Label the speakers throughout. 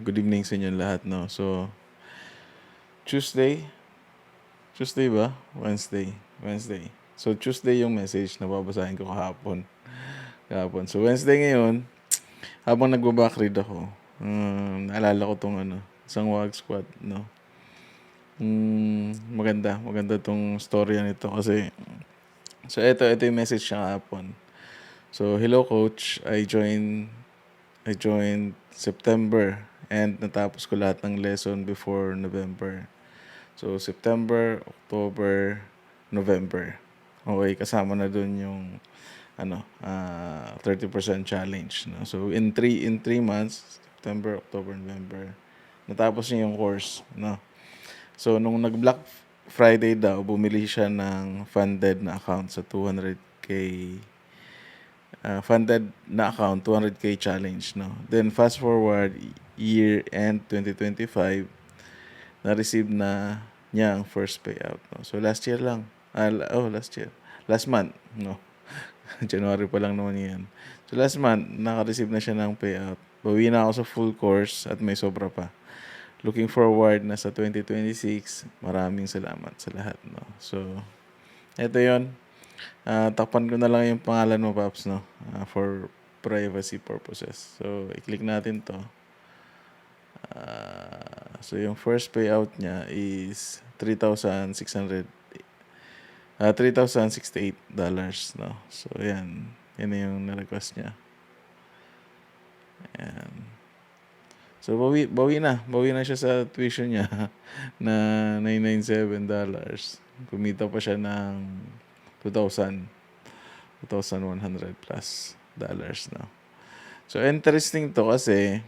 Speaker 1: Good evening sa inyo lahat, no? So, Tuesday? Tuesday ba? Wednesday. Wednesday. So, Tuesday yung message na babasahin ko kahapon. So, Wednesday ngayon, habang nagbabackread ako, naalala ko tong isang WAG squad, no? Maganda tong storya nito kasi, so ito yung message niya kahapon. So, hello coach, I joined September and natapos ko lahat ng lesson before November. So, September, October, November. Okay, kasama na dun yung 30% challenge. No? So, in three months, September, October, November, natapos niya yung course. No? So, nung nag-Black Friday daw, bumili siya ng funded na account sa 200K funded na account, 200K challenge, no? Then fast forward, year end 2025, na-receive na niya ang first payout, no? So last year lang. Last year. Last month, no? January pa lang naman 'yan. So last month, naka-receive na siya ng payout. Bawi na ako sa full course at may sobra pa. Looking forward na sa 2026. Maraming salamat sa lahat, no? So, eto 'yon. Takpan ko na lang yung pangalan mo, Paps, no? For privacy purposes. So, i-click natin to. So, yung first payout niya is $3,068, no? So, yan. Yan na yung na-request niya. Ayan. So, bawi na siya sa tuition niya na $997. Kumita pa siya ng 2,100 plus dollars, no? So, interesting to kasi,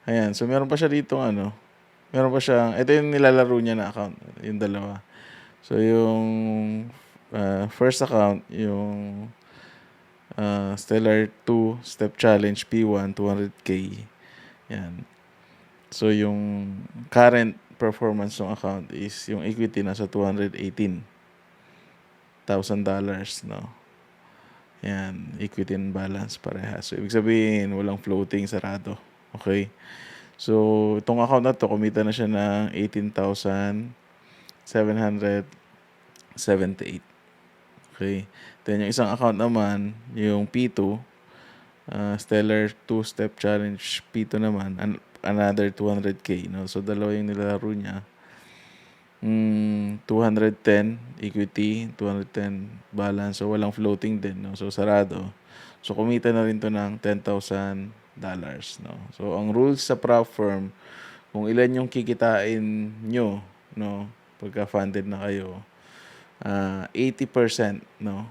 Speaker 1: ayan, so meron pa siya dito meron pa siyang, ito yung nilalaro niya na account, yung dalawa. So, yung first account, yung Stellar 2 Step Challenge P1, 200K. Yan. So, yung current performance ng account is yung equity nasa $218,000, no? Yan, equity and balance parehas. So, ibig sabihin, walang floating, sarado. Okay? So, itong account na to, kumita na siya ng 18,778. Okay? Then, yung isang account naman, yung P2, Stellar 2 Step Challenge P2 naman, another 200K, no? So, dalawa yung nilalaro niya. 210 equity, 210 balance. So, walang floating din, no? So, sarado. So, kumita na rin to ng $10,000, no? So, ang rules sa prop firm, kung ilan yung kikitain nyo, no? Pagka funded na kayo, 80%, no?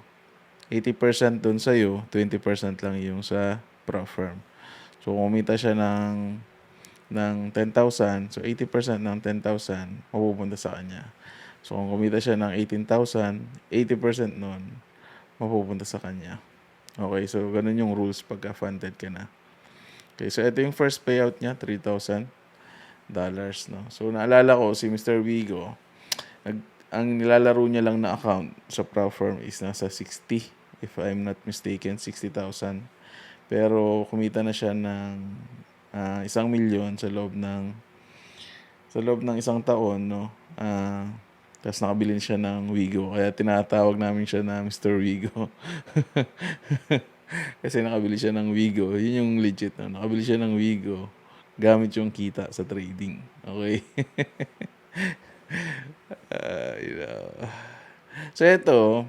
Speaker 1: 80% dun sa'yo, 20% lang yung sa prop firm. So, kung kumita siya ng 10,000, so 80% ng 10,000 mapupunta sa kanya. So, kung kumita siya ng 18,000, 80% nun mapupunta sa kanya. Okay, so ganun yung rules pagka funded ka na. Okay, so ito yung first payout niya, $3,000, no? So, naalala ko si Mr. Vigo, ang nilalaro niya lang na account sa prop firm is nasa 60, if I'm not mistaken, 60,000. Pero kumita na siya ng 1,000,000 sa loob ng isang taon, no? Tapos nakabili siya ng Wigo. Kaya tinatawag namin siya na Mr. Wigo. Kasi nakabili siya ng Wigo. Yun yung legit, no? Nakabili siya ng Wigo gamit yung kita sa trading. Okay? So ito,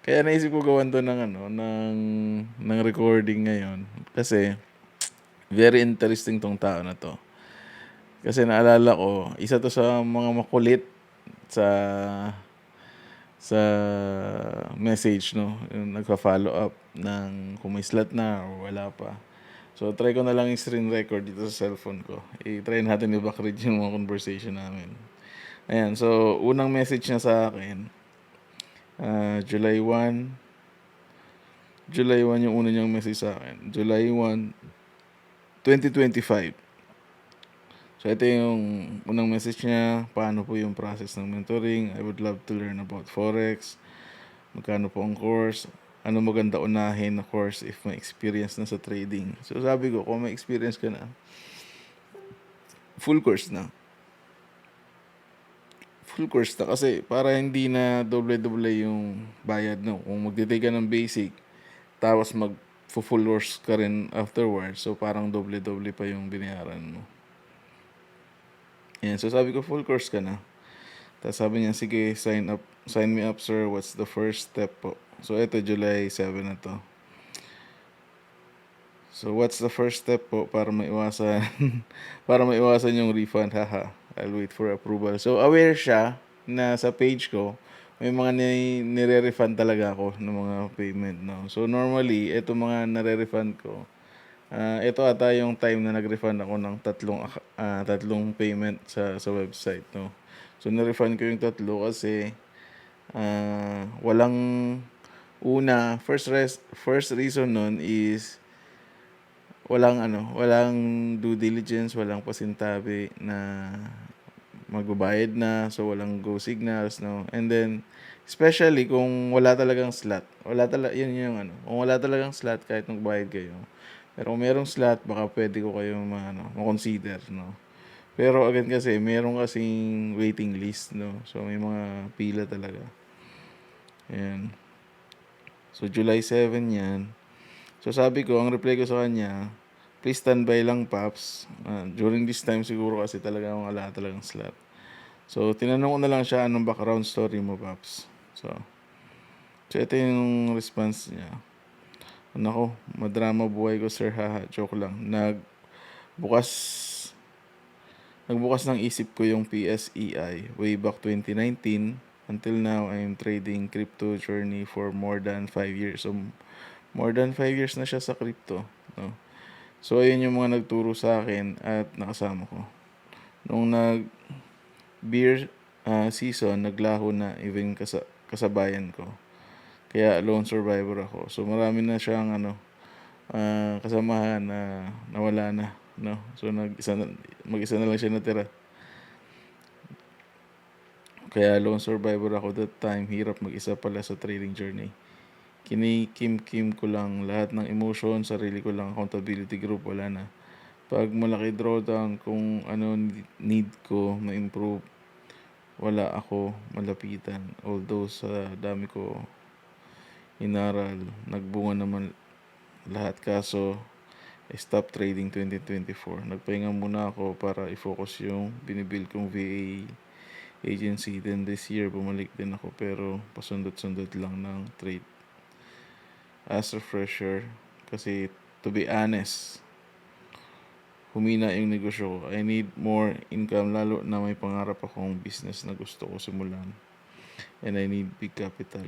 Speaker 1: kaya naisip ko gawan to ng recording ngayon. Kasi very interesting tong tao na to. Kasi naalala ko, isa to sa mga makulit sa message, no? Yung nagpa-follow up ng kung may slot na o wala pa. So, try ko na lang yung screen record dito sa cellphone ko. I-try natin i-backread yung mga conversation namin. Ayan, so, unang message niya sa akin, July 1 yung una niyang message sa akin. July 1, 2025. So, ito yung unang message niya. Paano po yung process ng mentoring? I would love to learn about Forex. Magkano po ang course? Ano maganda unahin na course if may experience na sa trading? So, sabi ko, kung may experience ka na, full course na. Full course na kasi para hindi na doble-doble yung bayad, no. Kung magte-take ka ng basic, tapos full course ka rin afterwards, so parang doble-doble pa yung binayaran mo. Yan, so sabi ko full course ka na. Tapos sabi niya, sige, sign me up sir, what's the first step po? So ito, July 7 na to. So what's the first step po para maiwasan para maiwasan yung refund, haha. I'll wait for approval. So aware siya na sa page ko may mga nire-refund talaga ako ng mga payment, no. So normally ito mga nare-refund ko, ito ata yung time na nag-refund ako ng tatlong payment sa website, no. So na-refund ko yung tatlo kasi walang first reason nun is walang due diligence, walang pasintabi na magbabayad na, so walang go signals, no. And then especially kung wala talagang slot, yun yung kung wala talagang slot kahit magbayad kayo. Pero kung merong slot, baka pwede ko kayong ma-consider, no. Pero again kasi meron kasing waiting list, no. So may mga pila talaga. Ayan. So July 7 yan. So sabi ko, ang reply ko sa kanya, please standby lang, Paps. During this time siguro kasi wala talagang slot. So tinanong ko na lang siya, anong background story mo, Paps? So ito yung response niya. Nako, madrama buhay ko, sir, haha, joke lang. Nagbukas ng isip ko yung PSEI way back 2019. Until now, I'm trading crypto journey for more than 5 years. So more than 5 years na siya sa crypto, no? So ayun yung mga nagturo sa akin at nakasama ko. Nung beer season, naglaho na even kasabayan ko. Kaya lone survivor ako. So marami na siyang kasamahan na nawala na, no? So mag-isa na lang siya natira. Kaya lone survivor ako that time. Hirap mag-isa pala sa trading journey. Kinikim ko lang lahat ng emotion, sarili ko lang, accountability group, wala na. Pag malaki drawdown, kung ano need ko ma-improve, wala ako malapitan. Although sa dami ko inaral, nagbunga naman lahat. Kaso I stopped trading 2024. Nagpahinga muna ako para i-focus yung binibuild kong VA agency. Then this year, bumalik din ako pero pasundot-sundot lang ng trade. As refresher, kasi to be honest, humina yung negosyo ko. I need more income, lalo na may pangarap akong business na gusto ko simulan. And I need big capital.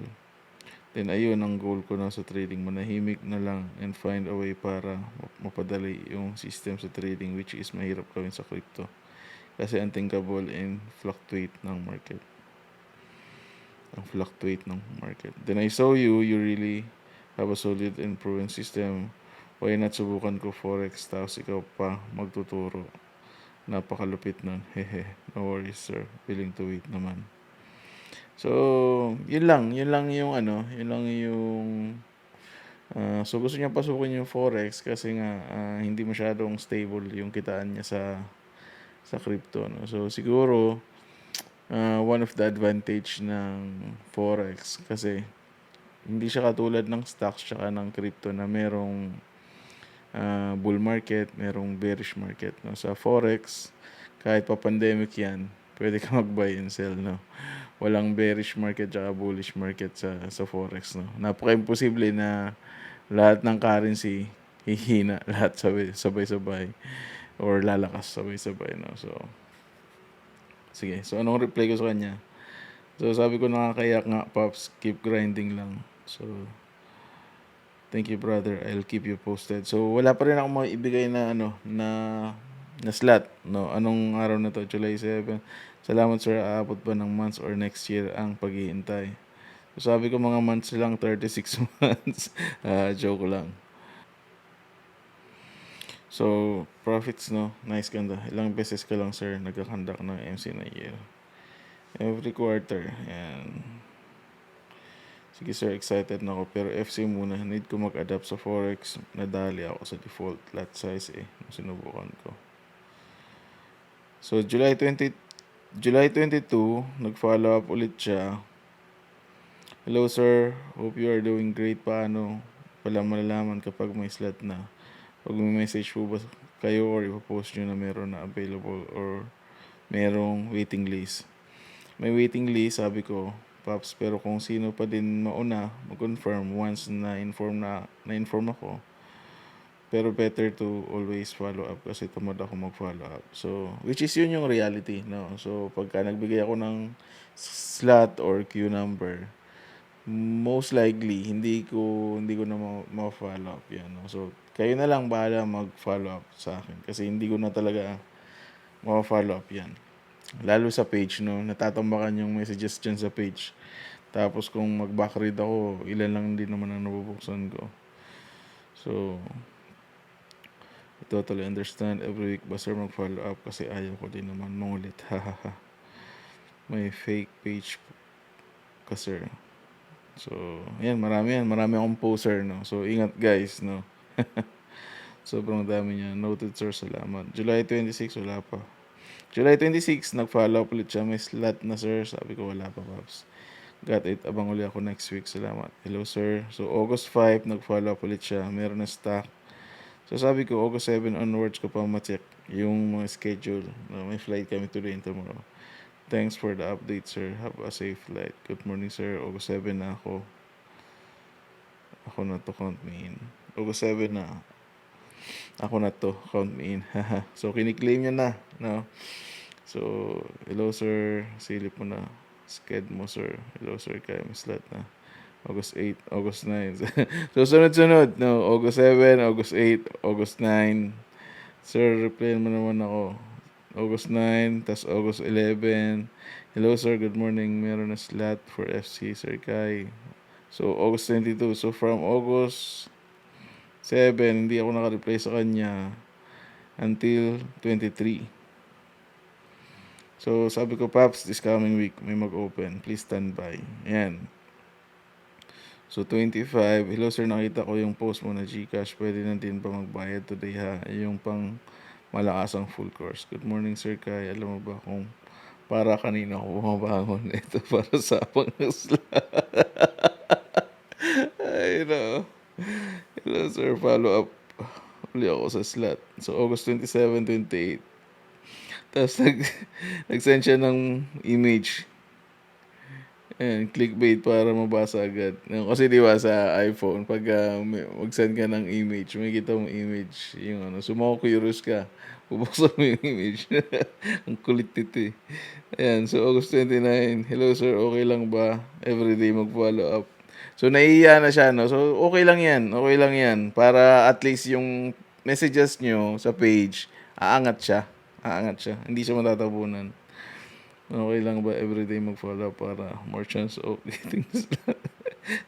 Speaker 1: Then ayun ang goal ko na sa trading, manahimik na lang and find a way para mapadali yung system sa trading, which is mahirap gawin sa crypto. Kasi unthinkable and fluctuate ng market. Then I saw you really have a solid and proven system. Why not subukan ko forex, tapos ikaw pa magtuturo. Napakalupit nun. Hehe, no worries sir, willing to wait naman. So yun lang yung so gusto niya pasukin yung forex kasi nga hindi masyadong stable yung kitaan niya sa crypto, no. So siguro one of the advantage ng forex kasi hindi siya katulad ng stocks tsaka ng crypto na merong bull market, merong bearish market, no. Sa forex, kahit pa pandemic yan, pwede ka mag-buy and sell, no. Walang bearish market tsaka bullish market sa forex, no. Napaka-imposible na lahat ng currency hihina, lahat sabay-sabay or lalakas sabay-sabay, no. So sige, so anong reply ko sa kanya? So sabi ko, nakakayak nga, Pops, keep grinding lang. So thank you, brother, I'll keep you posted. So wala pa rin ako maibigay na na slot, no. Anong araw na to? July 7. Salamat sir, aabot ba ng months or next year ang paghihintay? So sabi ko mga months lang, 36 months. Joke lang. So profits, no, nice, ganda. Ilang beses ka lang sir nagkakandak ng MC na year? Every quarter. Yan. Sige sir, excited na ako pero FC muna. Need ko mag-adapt sa forex. Nadali ako sa default lot size sinubukan ko. So, July 22, nag-follow up ulit siya. Hello sir, hope you are doing great. Paano pala malalaman kapag may slot na? Pag may message po ba kayo or ipopost nyo na meron na available or merong waiting list? May waiting list, sabi ko, Paps, pero kung sino pa din mauna mag-confirm once na-inform ako. Pero better to always follow up kasi tamad ako mag-follow up. So, which is yun yung reality, no? So, pagka nagbigay ako ng slot or queue number, most likely hindi ko na ma-follow up yan, no? So, kayo na lang bahala mag-follow up sa akin kasi hindi ko na talaga ma-follow up yan. Lalo sa page, no? Natatambakan yung messages dyan sa page. Tapos kung mag-backread ako, ilan lang din naman ang nabubuksan ko. So, I totally understand. Every week ba sir mag-follow up kasi ayaw ko din naman mangulit. Hahaha. May fake page ka sir. So, yan. Marami akong poster, no? So, ingat guys, no? Sobrang dami niya. Noted sir, salamat. July 26, wala pa. July 26, nag-follow up ulit siya. May slot na sir. Sabi ko, wala pa, Paps. Got it. Abang uli ako next week. Salamat. Hello sir. So, August 5, nag-follow up ulit siya. Meron na stock. So, sabi ko, August 7 onwards ko pa ma-check yung mga schedule. May flight kami today and tomorrow. Thanks for the update, sir. Have a safe flight. Good morning, sir. August 7 na ako. Ako na to, count me in. August 7 na. Ako na to, count me in. So, kiniklaim niya na, no? So, hello, sir. Silip mo na. Sked mo, sir. Hello, sir. Kaya may slot na. August 8, August 9. So, sunod-sunod, no? August 7, August 8, August 9. Sir, replyan mo naman ako. August 9, tas August 11. Hello, sir. Good morning. Meron na slot for FC, Sir Kai. So, August 22. So, from August 7, hindi ako nakareply sa kanya until 23. So, sabi ko, Paps, this coming week, may mag-open. Please stand by. Ayan. So, 25. Hello, sir. Nakita ko yung post mo na Gcash. Pwede na din pa magbayad today, ha? Yung pang malakasang full course. Good morning, Sir Kai. Alam mo ba kung para kanina ako bumabangon? Ito para sa pangasla. Ay, no. Hello, sir. Follow up. Uli ako sa slot. So, August 27, 28. Tapos, nag-send siya ng image. Ayan, clickbait para mabasa agad. Kasi di ba sa iPhone, pag mag-send ka ng image, may kita mong image, yung ano, so curious ka, bubuksan mo yung image. Ang kulit nito eh. Ayan, so August 29, hello sir, okay lang ba? Everyday mag-follow up. So naiiya na siya, no? So okay lang yan. Para at least yung messages nyo sa page, aangat siya. Hindi siya matatabunan. Okay lang ba everyday mag-follow up para more chance of getting slot?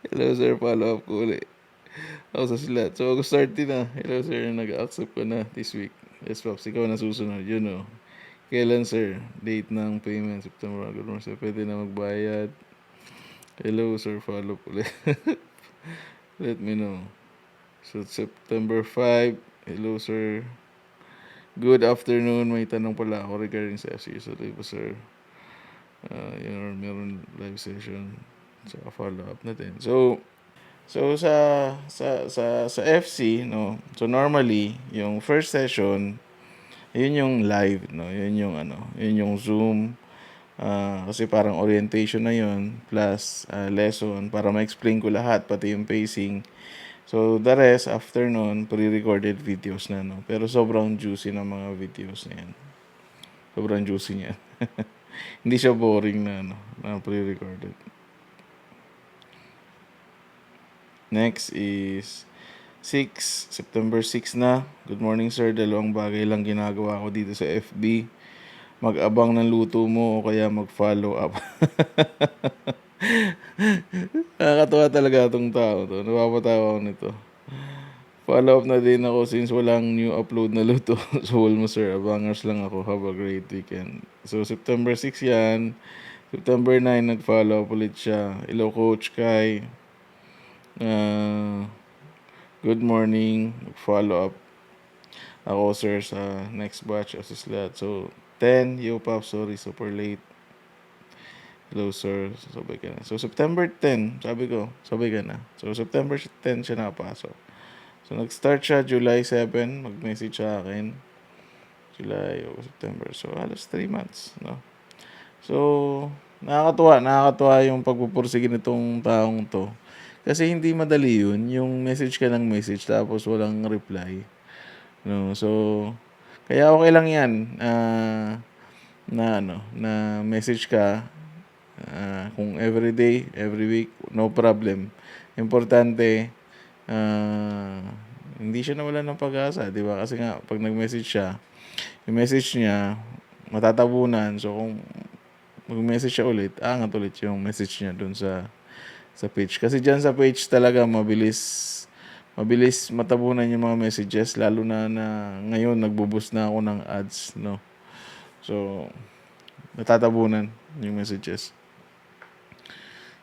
Speaker 1: Hello sir, follow up ko ulit. Ako sa slot. So August 30 na. Hello sir, nag-accept ko na this week. Yes Pops, ikaw na susunod. You know. Kailan sir? Date ng payment. September. Good morning sir. Pwede na magbayad. Hello sir, follow up ulit. Let me know. So September 5. Hello sir. Good afternoon. May tanong pala ako regarding sa FC. So live sir. Meron live session sa follow up natin. So sa FC, no. So normally, yung first session, yun yung live, no. Yun yung Zoom. Kasi parang orientation na yun plus lesson para ma-explain ko lahat pati yung pacing. So the rest after nun, pre-recorded videos na, no. Pero sobrang juicy ng mga videos na yan. Sobrang juicy niya. Hindi siya boring na pre-recorded. Next is September 6 na. Good morning sir, dalawang bagay lang ginagawa ko dito sa FB. Mag-abang ng luto mo o kaya mag-follow up. Nakakatawa talaga itong tao to. Napapatawa ako nito. Follow up na din ako since walang new upload na luto. So, mo sir, abangers lang ako. Have a great weekend. So, September 6 yan. September 9, nag-follow up ulit siya. Hello, Coach Kai. Good morning. Follow up. Ako, sir, sa next batch of slot. So, 10, yo, Pop, sorry, super late. Hello, sir. Sabay ka na. So, September 10, sabi ko, sabay ka na. So, September 10 siya nakapasok. So, nag-start siya July 7, mag-message sa akin. July, September. So, halos 3 months, no? So, nakakatuwa yung pagpupursige nitong taong to. Kasi hindi madali yun, yung message ka ng message tapos walang reply. No? So, kaya okay lang yan, na message ka, kung every day, every week, no problem. Importante, hindi siya nawalan ng pag-asa, di ba? Kasi nga, pag nag-message siya, yung message niya, matatabunan. So, kung mag-message siya ulit, aangat ulit yung message niya dun sa page. Kasi dyan sa page talaga mabilis matabunan yung mga messages, lalo na ngayon nagbo-boost na ako ng ads, no. So, natatabunan yung messages.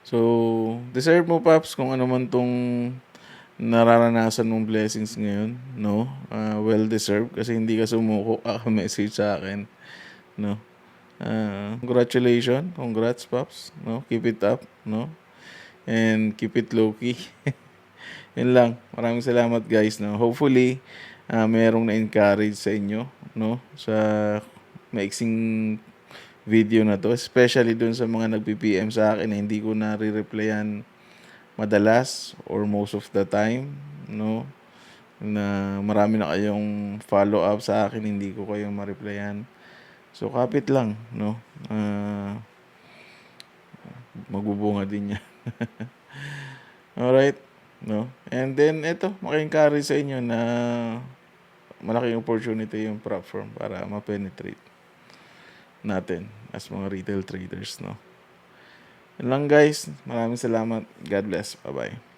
Speaker 1: So, deserve mo, Paps, kung ano man tong nararanasan mong blessings ngayon, no? Well deserved kasi hindi ka sumuko message sa akin, no? Congrats, Pops, no? Keep it up, no? And keep it low key. Yun lang. Maraming salamat, guys, no? Hopefully, merong na-encourage sa inyo, no? Sa maiksing video na to, especially dun sa mga nagpi-PM sa akin na hindi ko na-replyan madalas or most of the time, no? Na marami na kayong follow up sa akin, hindi ko kayo ma-replyan. So, kapit lang, no? Magbubunga din yan. Alright, no? And then, eto, maki-encourage sa inyo na malaking opportunity yung prop firm para ma-penetrate natin as mga retail traders, no? Yun lang, guys. Maraming salamat. God bless. Bye-bye.